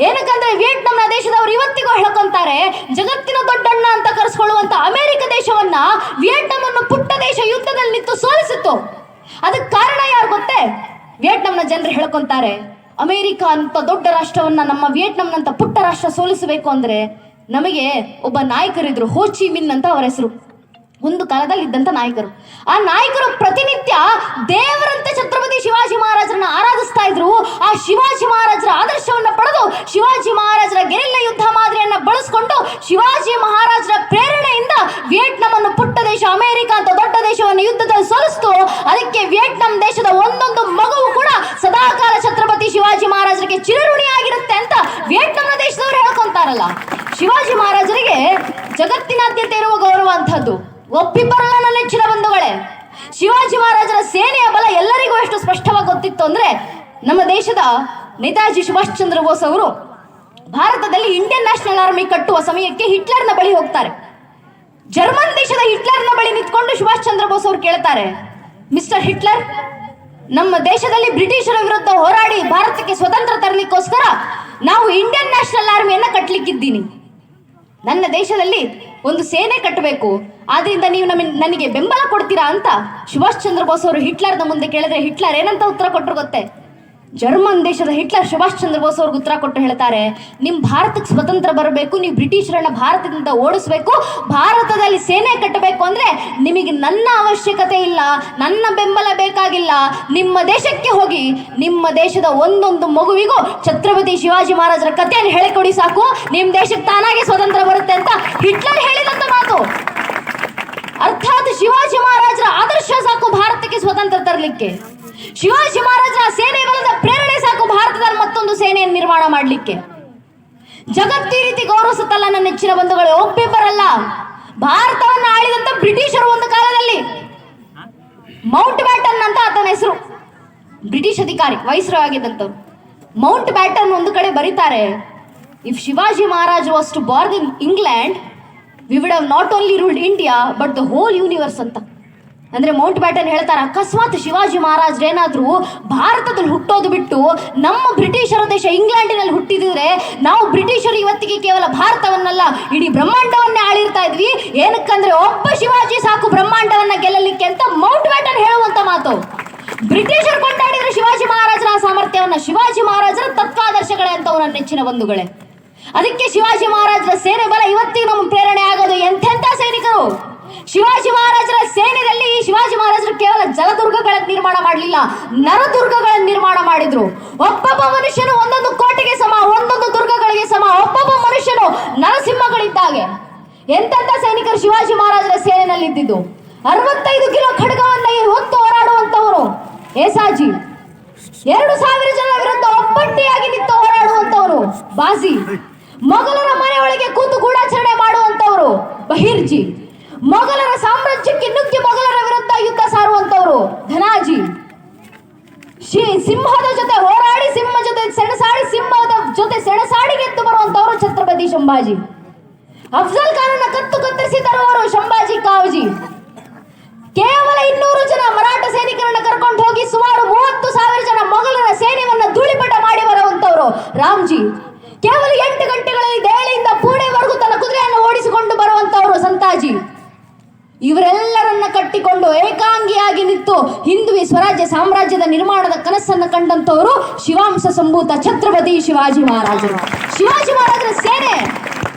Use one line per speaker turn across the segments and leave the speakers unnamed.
ಏನಕ್ಕಂದ್ರೆ ವಿಯೆಟ್ನಾಂನ ದೇಶದವರು ಇವತ್ತಿಗೂ ಹೇಳ್ಕೊಂತಾರೆ, ಜಗತ್ತಿನ ದೊಡ್ಡಣ್ಣ ಅಂತ ಕರೆಸ್ಕೊಳ್ಳುವಂತ ಅಮೆರಿಕ ದೇಶವನ್ನ ವಿಯೆಟ್ನಾಂ ಅನ್ನು ಪುಟ್ಟ ದೇಶ ಯುದ್ಧದಲ್ಲಿ ನಿಂತು ಸೋಲಿಸಿತ್ತು. ಅದಕ್ಕೆ ಕಾರಣ ಯಾರು ಗೊತ್ತೇ? ವಿಯೆಟ್ನಾಂನ ಜನರು ಹೇಳ್ಕೊಂತಾರೆ, ಅಮೆರಿಕ ಅಂತ ದೊಡ್ಡ ರಾಷ್ಟ್ರವನ್ನ ನಮ್ಮ ವಿಯೆಟ್ನಾಂನಂತ ಪುಟ್ಟ ರಾಷ್ಟ್ರ ಸೋಲಿಸಬೇಕು ಅಂದ್ರೆ ನಮಗೆ ಒಬ್ಬ ನಾಯಕರಿದ್ರು, ಹೋ ಚಿ ಮಿನ್ ಅಂತ ಅವರ ಹೆಸರು. ಒಂದು ಕಾಲದಲ್ಲಿ ಇದ್ದಂತ ನಾಯಕರು. ಆ ನಾಯಕರು ಪ್ರತಿನಿತ್ಯ ದೇವರಂತೆ ಛತ್ರಪತಿ ಶಿವಾಜಿ ಮಹಾರಾಜರನ್ನ ಆರಾಧಿಸ್ತಾ ಇದ್ರು. ಆ ಶಿವಾಜಿ ಮಹಾರಾಜರ ಆದರ್ಶವನ್ನ ಪಡೆದು ಶಿವಾಜಿ ಮಹಾರಾಜರ ಗೆರಿಲ್ಲ ಯುದ್ಧ ಮಾದರಿಯನ್ನ ಬಳಸ್ಕೊಂಡು ಶಿವಾಜಿ ಮಹಾರಾಜರ ಪ್ರೇರಣೆಯಿಂದ ವಿಯೆಟ್ನಾಂ ಅನ್ನು ಪುಟ್ಟ ದೇಶ ಅಮೆರಿಕ ಅಂತ ದೊಡ್ಡ ದೇಶವನ್ನು ಯುದ್ಧದಲ್ಲಿ ಸೋಲಿಸ್ತು. ಅದಕ್ಕೆ ವಿಯೆಟ್ನಾಂ ದೇಶದ ಒಂದೊಂದು ಮಗುವು ಕೂಡ ಸದಾಕಾಲ ಛತ್ರಪತಿ ಶಿವಾಜಿ ಮಹಾರಾಜರಿಗೆ ಚಿರಋಣಿಯಾಗಿರುತ್ತೆ ಅಂತ ವಿಯೆಟ್ನಾಂನ ದೇಶದವರು ಹೇಳ್ಕೊಂತಾರಲ್ಲ. ಶಿವಾಜಿ ಮಹಾರಾಜರಿಗೆ ಜಗತ್ತಿನಾದ್ಯಂತ ಇರುವ ಗೌರವ ಅಂತದ್ದು ಒಪ್ಪಿಬ್ಬರಲ್ಲ. ನನ್ನ ನೆಚ್ಚಿನ ಬಂಧುಗಳೇ, ಶಿವಾಜಿ ಮಹಾರಾಜರ ಸೇನೆಯ ಬಲ ಎಲ್ಲರಿಗೂ ಎಷ್ಟು ಸ್ಪಷ್ಟವಾಗಿ ಗೊತ್ತಿತ್ತು ಅಂದ್ರೆ, ನಮ್ಮ ದೇಶದ ನೇತಾಜಿ ಸುಭಾಷ್ ಚಂದ್ರ ಬೋಸ್ ಅವರು ಭಾರತದಲ್ಲಿ ಇಂಡಿಯನ್ ನ್ಯಾಷನಲ್ ಆರ್ಮಿ ಕಟ್ಟುವ ಸಮಯಕ್ಕೆ ಹಿಟ್ಲರ್ನ ಬಳಿ ಹೋಗ್ತಾರೆ. ಜರ್ಮನ್ ದೇಶದ ಹಿಟ್ಲರ್ನ ಬಳಿ ನಿಂತ್ಕೊಂಡು ಸುಭಾಷ್ ಚಂದ್ರ ಬೋಸ್ ಅವರು ಕೇಳ್ತಾರೆ, ಮಿಸ್ಟರ್ ಹಿಟ್ಲರ್, ನಮ್ಮ ದೇಶದಲ್ಲಿ ಬ್ರಿಟಿಷರ ವಿರುದ್ಧ ಹೋರಾಡಿ ಭಾರತಕ್ಕೆ ಸ್ವತಂತ್ರ ತರಲಿಕ್ಕೋಸ್ಕರ ನಾವು ಇಂಡಿಯನ್ ನ್ಯಾಷನಲ್ ಆರ್ಮಿಯನ್ನ ಕಟ್ಟಲಿಕ್ಕಿದ್ದೀನಿ. ನನ್ನ ದೇಶದಲ್ಲಿ ಒಂದು ಸೇನೆ ಕಟ್ಟಬೇಕು, ಆದ್ರಿಂದ ನೀವು ನನಗೆ ಬೆಂಬಲ ಕೊಡ್ತೀರಾ ಅಂತ ಸುಭಾಷ್ ಚಂದ್ರ ಬೋಸ್ ಅವರು ಹಿಟ್ಲರ್ನ ಮುಂದೆ ಕೇಳಿದ್ರೆ ಹಿಟ್ಲರ್ ಏನಂತ ಉತ್ತರ ಕೊಟ್ಟರು ಗೊತ್ತೇ? ಜರ್ಮನ್ ದೇಶದ ಹಿಟ್ಲರ್ ಸುಭಾಷ್ ಚಂದ್ರ ಬೋಸ್ ಅವ್ರಿಗೆ ಉತ್ತರ ಕೊಟ್ಟು ಹೇಳ್ತಾರೆ, ನಿಮ್ ಭಾರತಕ್ಕೆ ಸ್ವತಂತ್ರ ಬರಬೇಕು, ನೀವು ಬ್ರಿಟಿಷರನ್ನ ಭಾರತದಿಂದ ಓಡಿಸ್ಬೇಕು, ಭಾರತದಲ್ಲಿ ಸೇನೆ ಕಟ್ಟಬೇಕು ಅಂದ್ರೆ ನಿಮಗೆ ನನ್ನ ಅವಶ್ಯಕತೆ ಇಲ್ಲ, ನನ್ನ ಬೆಂಬಲ ಬೇಕಾಗಿಲ್ಲ. ನಿಮ್ಮ ದೇಶಕ್ಕೆ ಹೋಗಿ ನಿಮ್ಮ ದೇಶದ ಒಂದೊಂದು ಮಗುವಿಗೂ ಛತ್ರಪತಿ ಶಿವಾಜಿ ಮಹಾರಾಜರ ಕಥೆಯನ್ನು ಹೇಳಿಕೊಡಿ ಸಾಕು, ನಿಮ್ ದೇಶಕ್ಕೆ ತಾನಾಗೆ ಸ್ವತಂತ್ರ ಬರುತ್ತೆ ಅಂತ ಹಿಟ್ಲರ್ ಹೇಳಿದಂತ ಮಾತು. ಅರ್ಥಾತ್ ಶಿವಾಜಿ ಮಹಾರಾಜರ ಆದರ್ಶ ಸಾಕು ಭಾರತಕ್ಕೆ ಸ್ವತಂತ್ರ ತರಲಿಕ್ಕೆ. ಶಿವಾಜಿ ಮಹಾರಾಜರ ಸೇನೆ ಬಲದ ಪ್ರೇರಣೆ ಸಾಕು ಭಾರತದಲ್ಲಿ ಮತ್ತೊಂದು ಸೇನೆಯನ್ನು ನಿರ್ಮಾಣ ಮಾಡಲಿಕ್ಕೆ. ಜಗತ್ತು ಈ ರೀತಿ ಗೌರವಿಸುತ್ತಲ್ಲ ನನ್ನ ನೆಚ್ಚಿನ ಬಂಧುಗಳು, ಒಬ್ಬಿಬ್ಬರಲ್ಲ. ಭಾರತವನ್ನು ಆಳಿದಂತ ಬ್ರಿಟಿಷರು ಒಂದು ಕಾಲದಲ್ಲಿ ಮೌಂಟ್ ಬ್ಯಾಟನ್ ಅಂತ ಆತನ ಹೆಸರು, ಬ್ರಿಟಿಷ್ ಅಧಿಕಾರಿ ವೈಸ್ರಾಯ್ ಆಗಿದ್ದಂಥವ್ರು. ಮೌಂಟ್ ಬ್ಯಾಟನ್ ಒಂದು ಕಡೆ ಬರೀತಾರೆ, if Shivaji Maharaj was to born in England we would have not only ruled India but the whole universe ಅಂತ. ಅಂದ್ರೆ ಮೌಂಟ್ ಬ್ಯಾಟನ್ ಹೇಳ್ತಾರೆ, ಅಕಸ್ಮಾತ್ ಶಿವಾಜಿ ಮಹಾರಾಜ್ ಏನಾದ್ರೂ ಭಾರತದಲ್ಲಿ ಹುಟ್ಟೋದು ಬಿಟ್ಟು ನಮ್ಮ ಬ್ರಿಟಿಷರ ದೇಶ ಇಂಗ್ಲೆಂಡಿನಲ್ಲಿ ಹುಟ್ಟಿದ್ರೆ ನಾವು ಬ್ರಿಟಿಷರು ಇವತ್ತಿಗೆ ಕೇವಲ ಭಾರತವನ್ನಲ್ಲ ಇಡೀ ಬ್ರಹ್ಮಾಂಡವನ್ನೇ ಆಳಿರ್ತಾ ಇದ್ವಿ. ಏನಕ್ಕಂದ್ರೆ ಒಬ್ಬ ಶಿವಾಜಿ ಸಾಕು ಬ್ರಹ್ಮಾಂಡವನ್ನ ಗೆಲ್ಲಲಿಕ್ಕೆ ಅಂತ ಮೌಂಟ್ ಬ್ಯಾಟನ್ ಹೇಳುವಂತ ಮಾತು. ಬ್ರಿಟಿಷರು ಕೊಂಡಾಡಿದ್ರೆ ಶಿವಾಜಿ ಮಹಾರಾಜರ ಸಾಮರ್ಥ್ಯವನ್ನ, ಶಿವಾಜಿ ಮಹಾರಾಜರ ತತ್ವಾದರ್ಶಗಳೇ ಅಂತ ಅವರ ನೆಚ್ಚಿನ ಬಂಧುಗಳೇ. ಅದಕ್ಕೆ ಶಿವಾಜಿ ಮಹಾರಾಜರ ಸೇನೆ ಬಲ ಇವತ್ತಿಗೂ ನಮ್ಗೆ ಪ್ರೇರಣೆ ಆಗೋದು. ಎಂತೆಂಥ ಸೈನಿಕರು! ಶಿವಾಜಿ ಮಹಾರಾಜರ ಸೇನೆಯಲ್ಲಿ ಶಿವಾಜಿ ಮಹಾರಾಜರು ಕೇವಲ ಜಲದುರ್ಗಗಳನ್ನು ನಿರ್ಮಾಣ ಮಾಡಲಿಲ್ಲ, ನರದುರ್ಗಗಳನ್ನು ನಿರ್ಮಾಣ ಮಾಡಿದ್ರು. ಒಬ್ಬೊಬ್ಬ ಮನುಷ್ಯನು ಒಂದೊಂದು ಕೋಟೆಗೆ ಸಮ, ಒಂದೊಂದು ದುರ್ಗಗಳಿಗೆ ಸಮ. ಒಬ್ಬೊಬ್ಬ ಮನುಷ್ಯನು ನರಸಿಂಹಗಳಿದ್ದಾಗೆ. ಎಂತೆಂಥ ಸೈನಿಕರು ಶಿವಾಜಿ ಮಹಾರಾಜರ ಸೇನೆಯಲ್ಲಿ ಇದ್ದಿದ್ದು. 65 ಕಿಲೋ ಖಡ್ಗವನ್ನ ಹೊತ್ತು ಹೋರಾಡುವಂತವರು ಏಸಾಜಿ, 2000 ಜನರ ವಿರುದ್ಧ ಒಬ್ಬಟ್ಟಿಯಾಗಿ ನಿಂತು ಹೋರಾಡುವಂತವರು ಬಾಜಿ, ಮೊಘಲರ ಮನೆಯೊಳಗೆ ಕೂತು ಗೂಢಾಚರಣೆ ಮಾಡುವಂತವರು ಬಹಿರ್ಜಿ, ಮೊಘಲರ ಸಾಮ್ರಾಜ್ಯಕ್ಕೆ ನುಗ್ಗಿ ಮೊಘಲರ ವಿರುದ್ಧ ಯುದ್ಧ ಸಾರುವಂತವರು ಧನಾಜಿ, ಸಿಂಹದ ಜೊತೆ ಹೋರಾಡಿ ಸಿಂಹದ ಜೊತೆ ಸೆಣಸಾಡಿ ಗೆದ್ದು ಬರುವಂತವರು ಛತ್ರಪತಿ ಸಂಭಾಜಿ, ಅಫ್ಜಲ್ ಖಾನನ ಕತ್ತು ಕತ್ತರಿಸಿ ತರುವವರು ಸಂಭಾಜಿ ಕಾವಜಿ. ಕೇವಲ 200 ಜನ ಮರಾಠ ಸೈನಿಕರನ್ನ ಕರ್ಕೊಂಡು ಹೋಗಿ ಸುಮಾರು 30,000 ಜನ ಮೊಘಲರ ಸೈನ್ಯವನ್ನ ಧೂಳಿಪಟ ಮಾಡಿ ಬರುವಂತವರು ರಾಮ್ಜಿ. ಕೇವಲ 8 ಗಂಟೆಗಳಲ್ಲಿ ದೆಹಲಿಯಿಂದ ಪುಣೆವರೆಗೂ ತನ್ನ ಕುದುರೆಯನ್ನು ಓಡಿಸಿಕೊಂಡು ಬರುವಂತವರು ಸಂತಾಜಿ. ಇವರೆಲ್ಲರನ್ನ ಕಟ್ಟಿಕೊಂಡು ಏಕಾಂಗಿಯಾಗಿ ನಿಂತು ಹಿಂದುವಿ ಸ್ವರಾಜ್ಯ ಸಾಮ್ರಾಜ್ಯದ ನಿರ್ಮಾಣದ ಕನಸನ್ನು ಕಂಡಂತವರು ಶಿವಾಂಶ ಸಂಭೂತ ಛತ್ರಪತಿ ಶಿವಾಜಿ ಮಹಾರಾಜರು. ಶಿವಾಜಿ ಮಹಾರಾಜರ ಸೇನೆ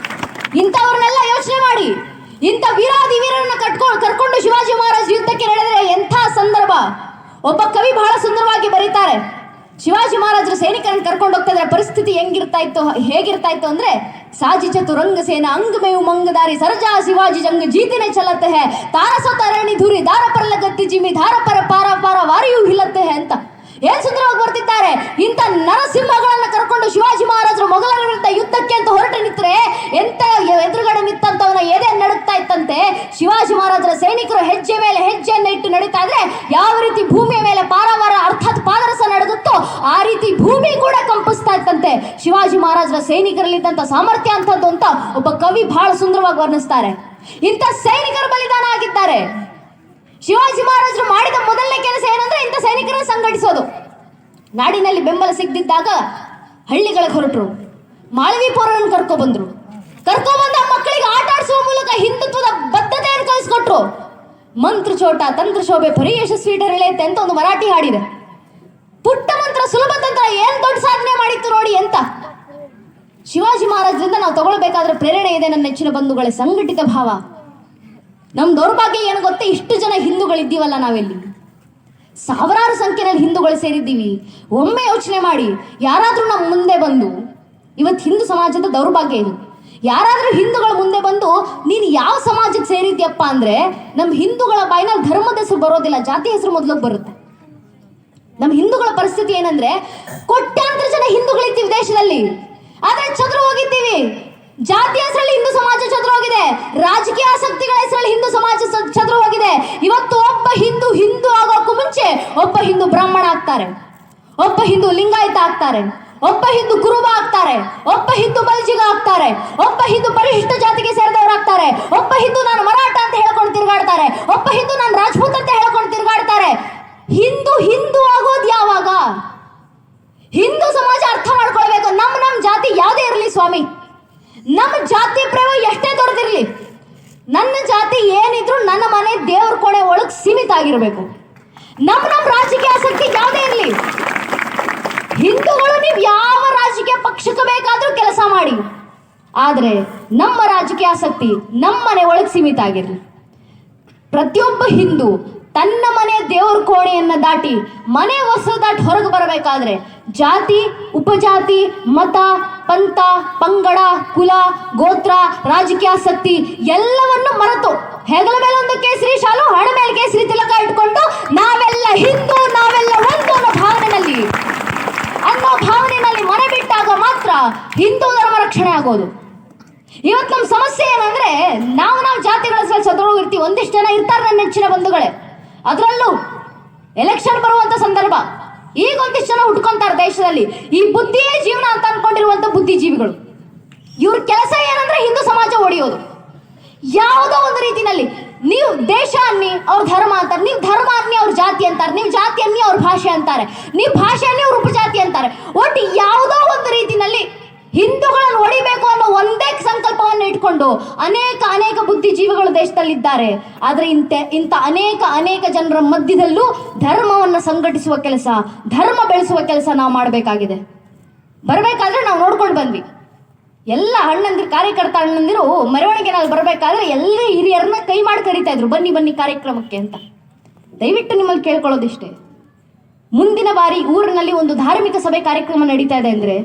ಇಂಥವ್ರನ್ನೆಲ್ಲ ಯೋಚನೆ ಮಾಡಿ. ಇಂಥ ವೀರಾದಿ ವೀರರನ್ನ ಕರ್ಕೊಂಡು ಶಿವಾಜಿ ಮಹಾರಾಜ್ ಯುದ್ಧಕ್ಕೆ ನಡೆದರೆ ಎಂಥ ಸಂದರ್ಭ. ಒಬ್ಬ ಕವಿ ಬಹಳ ಸುಂದರವಾಗಿ ಬರೀತಾರೆ, ಶಿವಾಜಿ ಮಹಾರಾಜರು ಸೈನಿಕರನ್ನು ಕರ್ಕೊಂಡು ಹೋಗ್ತಾ ಇದ್ರೆ ಪರಿಸ್ಥಿತಿ ಹೇಗಿರ್ತಾ ಇತ್ತು ಅಂದ್ರೆ, ಸಾಜಿ ಚತುರಂಗ ಸೇನಾ अंग में उमंग दारी सरजा शिवाजी जंग जीतने चलते हैं तारसो तರಣಿ ಧೂರಿ ದಾರ ಪರ ಲಗತ್ತಿ ಜಿಮ್ಮಿ ಧಾರ ಪರ ಪಾರ ಪಾರ ವಾರಿಯೂ ಹಿಲ್ಲತ್ತೆ ಅಂತ ಏನ್ ಸುಂದರವಾಗಿ ಬರ್ತಿದ್ದಾರೆ. ಇಂಥ ನರಸಿಂಹಗಳನ್ನ ಕರ್ಕೊಂಡು ಶಿವಾಜಿ ಮಹಾರಾಜರು ಮೊಘಲರ ವಿರುದ್ಧ ಯುದ್ಧಕ್ಕೆ ಅಂತ ಹೊರಟು ನಿಂತ್ರೆ ಎಂತ ಎದುರುಗಡೆ ನಿಂತಂತವನ ಎದೆ ನಡುಗ್ತಾ ಇತ್ತಂತೆ. ಶಿವಾಜಿ ಮಹಾರಾಜರ ಸೈನಿಕರು ಹೆಜ್ಜೆ ಮೇಲೆ ಹೆಜ್ಜೆಯನ್ನು ಇಟ್ಟು ನಡೀತಾ ಇದ್ರೆ ಯಾವ ರೀತಿ ಭೂಮಿಯ ಮೇಲೆ ಪಾರಾವಾರ ಅರ್ಥಾತ್ ಪಾದರಸ ನಡುಗುತ್ತೋ ಆ ರೀತಿ ಭೂಮಿ ಕೂಡ ಕಂಪಿಸ್ತಾ ಇತ್ತಂತೆ. ಶಿವಾಜಿ ಮಹಾರಾಜರ ಸೈನಿಕರಲ್ಲಿದ್ದಂತ ಸಾಮರ್ಥ್ಯ ಅಂತದ್ದು ಅಂತ ಒಬ್ಬ ಕವಿ ಬಹಳ ಸುಂದರವಾಗಿ ವರ್ಣಿಸ್ತಾರೆ. ಇಂಥ ಹೊರಟು ಬಲಿದಾನ ಆಗಿದ್ದಾರೆ. ಶಿವಾಜಿ ಮಹಾರಾಜರು ಮಾಡಿದ ಮೊದಲನೇ ಕೆಲಸ ಏನಂದ್ರೆ ಇಂಥ ಸೈನಿಕರನ್ನು ಸಂಘಟಿಸೋದು. ನಾಡಿನಲ್ಲಿ ಬೆಂಬಲ ಸಿಗದಿದ್ದಾಗ ಹಳ್ಳಿಗಳಿಗೆ ಹೊರಟರು. ಮಾಳವಿಪುರನ್ನು ಕರ್ಕೊಬಂದ್ರು. ಕರ್ಕೊಬಂದ ಮಕ್ಕಳಿಗೆ ಆಟ ಆಡಿಸುವ ಮೂಲಕ ಹಿಂದುತ್ವದ ಬದ್ಧತೆಯನ್ನು ಕಲಿಸ್ಕೊಟ್ರು. ಮಂತ್ರ ಚೋಟ ತಂತ್ರ ಶೋಭೆ ಪರಿ ಯಶಸ್ವಿ ಡರಳೆತೆ ಅಂತ ಒಂದು ಮರಾಠಿ ಹಾಡಿದೆ. ಪುಟ್ಟ ಮಂತ್ರ ಸುಲಭ ತಂತ್ರ ಏನ್ ದೊಡ್ಡ ಸಾಧನೆ ಮಾಡಿತ್ತು ನೋಡಿ ಅಂತ. ಶಿವಾಜಿ ಮಹಾರಾಜರಿಂದ ನಾವು ತಗೊಳ್ಬೇಕಾದ್ರೆ ಪ್ರೇರಣೆ ಇದೆ ನನ್ನ ನೆಚ್ಚಿನ ಬಂಧುಗಳೇ, ಸಂಘಟಿತ ಭಾವ. ನಮ್ ದೌರ್ಭಾಗ್ಯ ಏನು ಗೊತ್ತೇ, ಇಷ್ಟು ಜನ ಹಿಂದೂಗಳಿದ್ದೀವಲ್ಲ ನಾವೆಲ್ಲಿ, ಸಾವಿರಾರು ಸಂಖ್ಯೆಯಲ್ಲಿ ಹಿಂದೂಗಳು ಸೇರಿದ್ದೀವಿ. ಒಮ್ಮೆ ಯೋಚನೆ ಮಾಡಿ, ಯಾರಾದ್ರೂ ನಮ್ಮ ಮುಂದೆ ಬಂದು, ಇವತ್ತು ಹಿಂದೂ ಸಮಾಜದ ದೌರ್ಭಾಗ್ಯ ಇದು, ಯಾರಾದ್ರೂ ಹಿಂದೂಗಳ ಮುಂದೆ ಬಂದು ನೀನು ಯಾವ ಸಮಾಜಕ್ಕೆ ಸೇರಿದ್ಯಪ್ಪ ಅಂದ್ರೆ ನಮ್ಮ ಹಿಂದೂಗಳ ಬಾಯಿನಲ್ಲಿ ಧರ್ಮದ ಹೆಸರು ಬರೋದಿಲ್ಲ, ಜಾತಿ ಹೆಸರು ಮೊದಲಿಗೆ ಬರುತ್ತೆ. ನಮ್ಮ ಹಿಂದೂಗಳ ಪರಿಸ್ಥಿತಿ ಏನಂದ್ರೆ, ಕೋಟ್ಯಾಂತರ ಜನ ಹಿಂದೂಗಳಿದ್ದೀವಿ ದೇಶದಲ್ಲಿ, ಆದ್ರೆ ಚದುರು ಹೋಗಿದ್ದೀವಿ. ಜಾತಿ ಹೆಸರಲ್ಲಿ ಹಿಂದೂ ಸಮಾಜ ಚದುರು ಹೋಗಿದೆ, ರಾಜಕೀಯ ಆಸಕ್ತಿಗಳ ಹೆಸರಲ್ಲಿ ಹಿಂದೂ ಸಮಾಜ ಚದುರು ಹೋಗಿದೆ. ಇವತ್ತು ಒಬ್ಬ ಹಿಂದೂ ಆಗೋಕ್ಕೂ ಮುಂಚೆ ಒಬ್ಬ ಹಿಂದೂ ಬ್ರಾಹ್ಮಣ ಆಗ್ತಾರೆ, ಒಬ್ಬ ಹಿಂದೂ ಲಿಂಗಾಯತ ಆಗ್ತಾರೆ, ಒಬ್ಬ ಹಿಂದೂ ಕುರುಬ ಆಗ್ತಾರೆ, ಒಬ್ಬ ಹಿಂದೂ ಬಲ್ಜಿಗ ಆಗ್ತಾರೆ, ಒಬ್ಬ ಹಿಂದೂ ಪರಿಶಿಷ್ಟ ಜಾತಿಗೆ ಸೇರಿದವರಾಗ್ತಾರೆ, ಒಬ್ಬ ಹಿಂದೂ ನಾನು ಮರಾಠ ಅಂತ ಹೇಳ್ಕೊಂಡು ತಿರುಗಾಡ್ತಾರೆ, ಒಬ್ಬ ಹಿಂದೂ ನಾನು ರಾಜಪೂತ್ ಅಂತ ಹೇಳ್ಕೊಂಡು ತಿರುಗಾಡ್ತಾರೆ. ಹಿಂದೂ ಆಗೋದು ಯಾವಾಗ? ಹಿಂದೂ ಸಮಾಜ ಅರ್ಥ ಮಾಡ್ಕೊಳ್ಬೇಕು, ನಮ್ಮ ಜಾತಿ ಯಾವುದೇ ಇರಲಿ ಸ್ವಾಮಿ, ನಮ್ಮ ಜಾತಿ ಪ್ರೇಮ ಎಷ್ಟೇ ದೊಡ್ಡದಿರಲಿ, ನನ್ನ ಜಾತಿ ಏನಿದ್ರು ನನ್ನ ಮನೆ ದೇವ್ರ ಕೋಣೆ ಒಳಗೆ ಸೀಮಿತ ಆಗಿರಬೇಕು. ನಮ್ಮ ರಾಜಕೀಯ ಆಸಕ್ತಿ ಯಾವುದೇ ಇರಲಿ, ಹಿಂದೂಗಳು ನೀವು ಯಾವ ರಾಜಕೀಯ ಪಕ್ಷಕ್ಕೆ ಬೇಕಾದ್ರೂ ಕೆಲಸ ಮಾಡಿ, ಆದ್ರೆ ನಮ್ಮ ರಾಜಕೀಯ ಆಸಕ್ತಿ ನಮ್ಮ ಮನೆ ಒಳಗೆ ಸೀಮಿತ ಆಗಿರಲಿ. ಪ್ರತಿಯೊಬ್ಬ ಹಿಂದೂ ತನ್ನ ಮನೆ ದೇವ್ರ ಕೋಣೆಯನ್ನ ದಾಟಿ ಮನೆ ವಸ್ತ್ರ ದಾಟಿ ಹೊರಗೆ ಬರಬೇಕಾದ್ರೆ ಜಾತಿ, ಉಪಜಾತಿ, ಮತ, ಪಂಥ, ಪಂಗಡ, ಕುಲ, ಗೋತ್ರ, ರಾಜಕೀಯ ಆಸಕ್ತಿ ಎಲ್ಲವನ್ನು ಮರೆತು ಹೆಗಲ ಮೇಲೆ ಒಂದು ಕೇಸರಿ ಶಾಲು, ಹಣ ಮೇಲೆ ಕೇಸರಿ ತಿಲಕ ಇಟ್ಕೊಂಡು ನಾವೆಲ್ಲ ಹಿಂದೂ, ನಾವೆಲ್ಲ ಒಂದು ಅನ್ನೋ ಭಾವನೆಯಲ್ಲಿ ಮನೆ ಬಿಟ್ಟಾಗ ಮಾತ್ರ ಹಿಂದೂ ಧರ್ಮ ರಕ್ಷಣೆ ಆಗೋದು. ಇವತ್ತು ನಮ್ಮ ಸಮಸ್ಯೆ ಏನಂದ್ರೆ, ನಾವು ಜಾತಿಗಳ ಚದುರೋಗಿರ್ತೀವಿ. ಒಂದಿಷ್ಟು ಜನ ಇರ್ತಾರೆ ನನ್ನ ನೆಚ್ಚಿನ ಬಂಧುಗಳೇ, ಅದರಲ್ಲೂ ಎಲೆಕ್ಷನ್ ಬರುವಂತ ಸಂದರ್ಭ, ಈಗ ಒಂದಿಷ್ಟು ಜನ ಹುಟ್ಕೊಂತಾರೆ ದೇಶದಲ್ಲಿ. ಈ ಬುದ್ಧಿಯೇ ಜೀವನ ಅಂತ ಅನ್ಕೊಂಡಿರುವಂತ ಬುದ್ಧಿಜೀವಿಗಳು, ಇವ್ರ ಕೆಲಸ ಏನಂದ್ರೆ ಹಿಂದೂ ಸಮಾಜ ಒಡೆಯೋದು. ಯಾವುದೋ ಒಂದು ರೀತಿನಲ್ಲಿ ನೀವು ದೇಶ ಅನ್ನಿ ಅವ್ರ ಧರ್ಮ ಅಂತಾರೆ, ನೀವು ಧರ್ಮ ಅನ್ನಿ ಅವ್ರ ಜಾತಿ ಅಂತಾರೆ, ನೀವು ಜಾತಿ ಅನ್ನಿ ಅವ್ರ ಭಾಷೆ ಅಂತಾರೆ, ನೀವು ಭಾಷೆ ಅನ್ನಿ ಅವ್ರ ಉಪಜಾತಿ ಅಂತಾರೆ. ಒಟ್ಟು ಯಾವುದೋ ಒಂದು ರೀತಿನಲ್ಲಿ ಹಿಂದೂಗಳನ್ನು ಹೊಡಿಬೇಕು ಅನ್ನೋ ಒಂದೇ ಸಂಕಲ್ಪವನ್ನು ಇಟ್ಕೊಂಡು ಅನೇಕ ಬುದ್ಧಿಜೀವಿಗಳು ದೇಶದಲ್ಲಿದ್ದಾರೆ. ಆದ್ರೆ ಇಂಥ ಅನೇಕ ಜನರ ಮಧ್ಯದಲ್ಲೂ ಧರ್ಮವನ್ನು ಸಂಘಟಿಸುವ ಕೆಲಸ, ಧರ್ಮ ಬೆಳೆಸುವ ಕೆಲಸ ನಾವು ಮಾಡಬೇಕಾಗಿದೆ. ಬರಬೇಕಾದ್ರೆ ನಾವು ನೋಡ್ಕೊಂಡು ಬಂದ್ವಿ, ಎಲ್ಲ ಅಣ್ಣಂದಿರು, ಕಾರ್ಯಕರ್ತ ಅಣ್ಣಂದಿರು ಮೆರವಣಿಗೆನಲ್ಲಿ ಬರಬೇಕಾದ್ರೆ ಎಲ್ಲ ಹಿರಿಯರನ್ನ ಕೈ ಮಾಡಿ ಕರೀತಾ ಇದ್ರು, ಬನ್ನಿ ಕಾರ್ಯಕ್ರಮಕ್ಕೆ ಅಂತ. ದಯವಿಟ್ಟು ನಿಮ್ಮಲ್ಲಿ ಕೇಳ್ಕೊಳ್ಳೋದಿಷ್ಟೇ, ಮುಂದಿನ ಬಾರಿ ಊರಿನಲ್ಲಿ ಒಂದು ಧಾರ್ಮಿಕ ಸಭೆ ಕಾರ್ಯಕ್ರಮ ನಡೀತಾ ಇದೆ ಅಂದ್ರೆ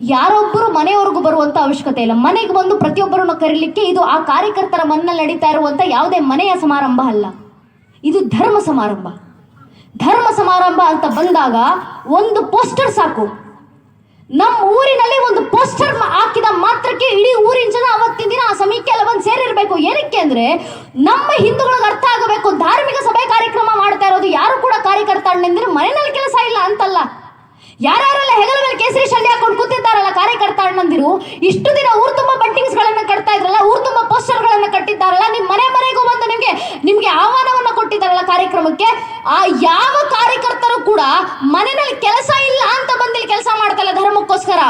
ಯಾರೊಬ್ಬರು ಮನೆಯವರೆಗೂ ಬರುವಂತ ಅವಶ್ಯಕತೆ ಇಲ್ಲ. ಮನೆಗೆ ಬಂದು ಪ್ರತಿಯೊಬ್ಬರನ್ನು ಕರೀಲಿಕ್ಕೆ ಇದು ಆ ಕಾರ್ಯಕರ್ತರ ಮನ್ನಲ್ಲಿ ನಡೀತಾ ಇರುವಂತ ಯಾವುದೇ ಮನೆಯ ಸಮಾರಂಭ ಅಲ್ಲ, ಇದು ಧರ್ಮ ಸಮಾರಂಭ. ಧರ್ಮ ಸಮಾರಂಭ ಅಂತ ಬಂದಾಗ ಒಂದು ಪೋಸ್ಟರ್ ಸಾಕು. ನಮ್ಮ ಊರಿನಲ್ಲಿ ಒಂದು ಪೋಸ್ಟರ್ ಹಾಕಿದ ಮಾತ್ರಕ್ಕೆ ಇಡೀ ಊರಿನ ಜನ ಅವತ್ತಿನ ದಿನ ಆ ಸಮಯಕ್ಕೆ ಎಲ್ಲ ಬಂದು ಸೇರಿರ್ಬೇಕು. ಏನಕ್ಕೆ ಅಂದ್ರೆ ನಮ್ಮ ಹಿಂದೂಗಳಿಗೆ ಅರ್ಥ ಆಗಬೇಕು, ಧಾರ್ಮಿಕ ಸಭೆ ಕಾರ್ಯಕ್ರಮ ಮಾಡ್ತಾ ಇರೋದು ಯಾರು ಕೂಡ ಕಾರ್ಯಕರ್ತ ಅಣ್ಣಂದ್ರೆ ಮನೆಯಲ್ಲಿ ಕೆಲಸ ಇಲ್ಲ ಅಂತಲ್ಲ. ಯಾರ್ಯಾರೆಲ್ಲ ಹೆಗಲ ಮೇಲೆ ಕೇಸರಿ ಶಲ್ಯ ಹಾಕೊಂಡು ಕೂತಿದ್ದಾರಲ್ಲ ಕಾರ್ಯಕರ್ತ ಅಣ್ಣಂದಿರು, ಇಷ್ಟು ದಿನ ಊರು ತುಂಬಾ ಬಂಟಿಂಗ್ಸ್ ಗಳನ್ನ ಕಟ್ತಾ ಇದ್ರಲ್ಲ, ಊರು ತುಂಬಾ ಪೋಸ್ಟರ್ ಗಳನ್ನ ಕಟ್ಟಿದ್ದಾರಲ್ಲ, ನಿಮ್ ಮನೆಗೂ ಬಂದು ನಿಮ್ಗೆ ಆಹ್ವಾನವನ್ನ ಕೊಟ್ಟಿದ್ದಾರಲ್ಲ ಕಾರ್ಯಕ್ರಮಕ್ಕೆ, ಆ ಯಾವ ಕಾರ್ಯಕರ್ತರು ಕೂಡ ಮನೆಯಲ್ಲಿ ಕೆಲಸ ಇಲ್ಲ ಅಂತ ಬಂದಿಲ್ಲಿ ಕೆಲಸ ಮಾಡ್ತಲ್ಲ ಧರ್ಮಕ್ಕೋಸ್ಕರ.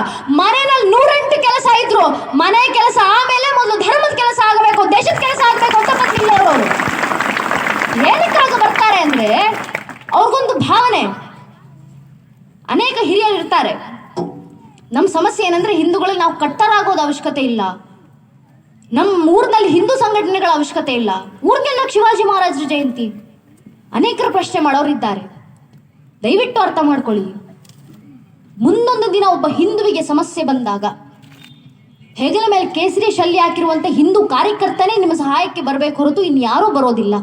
ಮನೆಯಲ್ಲಿ 108 ಕೆಲಸ ಇದ್ರು, ಮನೆ ಕೆಲಸ ಆಮೇಲೆ ಮೊದಲು ಧರ್ಮದ ಕೆಲಸ ಆಗಬೇಕು, ದೇಶದ ಕೆಲಸ ಆಗಬೇಕು ಅಂತ ಬಂದಿಲ್ಲ ಅವರು. ಏನಕ್ಕಾಗ ಬರ್ತಾರೆ ಅಂದ್ರೆ ಅವ್ರಿಗೊಂದು ಭಾವನೆ. ಅನೇಕ ಹಿರಿಯರು ಇರ್ತಾರೆ, ನಮ್ಮ ಸಮಸ್ಯೆ ಏನಂದ್ರೆ ಹಿಂದೂಗಳಿಗೆ ನಾವು ಕಟ್ಟರಾಗೋದು ಅವಶ್ಯಕತೆ ಇಲ್ಲ, ನಮ್ಮ ಊರಿನಲ್ಲಿ ಹಿಂದೂ ಸಂಘಟನೆಗಳ ಅವಶ್ಯಕತೆ ಇಲ್ಲ, ಊರಿಗೆಲ್ಲ ಶಿವಾಜಿ ಮಹಾರಾಜರ ಜಯಂತಿ. ಅನೇಕರು ಪ್ರಶ್ನೆ ಮಾಡೋರಿದ್ದಾರೆ, ದಯವಿಟ್ಟು ಅರ್ಥ ಮಾಡ್ಕೊಳ್ಳಿ. ಮುಂದೊಂದು ದಿನ ಒಬ್ಬ ಹಿಂದುವಿಗೆ ಸಮಸ್ಯೆ ಬಂದಾಗ ಹೆಗಲ ಮೇಲೆ ಕೇಸರಿ ಶಲ್ಯ ಹಾಕಿರುವಂತ ಹಿಂದೂ ಕಾರ್ಯಕರ್ತನೇ ನಿಮ್ಮ ಸಹಾಯಕ್ಕೆ ಬರಬೇಕು ಹೊರತು ಇನ್ಯಾರೂ ಬರೋದಿಲ್ಲ.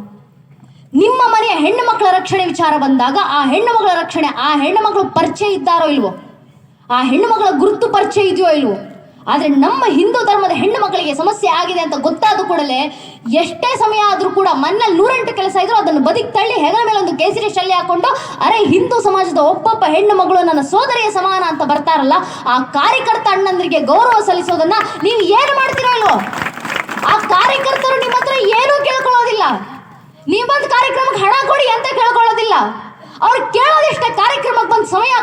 ನಿಮ್ಮ ಮನೆಯ ಹೆಣ್ಣು ಮಕ್ಕಳ ರಕ್ಷಣೆ ವಿಚಾರ ಬಂದಾಗ ಆ ಹೆಣ್ಣು ಮಕ್ಕಳ ರಕ್ಷಣೆ, ಆ ಹೆಣ್ಣು ಮಕ್ಕಳು ಪರಿಚಯ ಇದ್ದಾರೋ ಇಲ್ವೋ, ಆ ಹೆಣ್ಣು ಮಕ್ಕಳ ಗುರುತು ಪರಿಚಯ ಇದೆಯೋ ಇಲ್ವೋ. ಆದ್ರೆ ನಮ್ಮ ಹಿಂದೂ ಧರ್ಮದ ಹೆಣ್ಣು ಮಕ್ಕಳಿಗೆ ಸಮಸ್ಯೆ ಆಗಿದೆ ಅಂತ ಗೊತ್ತಾದ ಕೂಡಲೇ ಎಷ್ಟೇ ಸಮಯ ಆದ್ರೂ ಕೂಡ ಮನ್ನಲ್ಲಿ 108 ಕೆಲಸ ಇದ್ರು ಅದನ್ನು ಬದಿಗೆ ತಳ್ಳಿ ಹೆಗಲ ಮೇಲೆ ಒಂದು ಕೇಸರಿ ಶಲ್ಯ ಹಾಕೊಂಡು ಅರೆ ಹಿಂದೂ ಸಮಾಜದ ಒಬ್ಬೊಬ್ಬ ಹೆಣ್ಣು ಮಗಳು ನನ್ನ ಸೋದರಿಯ ಸಮಾನ ಅಂತ ಬರ್ತಾರಲ್ಲ, ಆ ಕಾರ್ಯಕರ್ತ ಅಣ್ಣಂದ್ರಿಗೆ ಗೌರವ ಸಲ್ಲಿಸೋದನ್ನ ನೀವು ಏನು ಮಾಡ್ತೀರೋ ಇಲ್ವೋ. ಆ ಕಾರ್ಯಕರ್ತರು ನಿಮ್ಮ ಹತ್ರ ಏನೂ ಕೇಳ್ಕೊಳ್ಳೋದಿಲ್ಲ, ನೀವು ಬಂದು ಕಾರ್ಯಕ್ರಮಕ್ಕೆ ಹಣ ಕೊಡಿ ಅಂತ ಕೇಳ್ಕೊಳ್ಳೋದಿಲ್ಲ. ಅವ್ರು ಕೇಳೋದಿಷ್ಟೇ, ಕಾರ್ಯಕ್ರಮಕ್ಕೆ ಬಂದು ಸಮಯ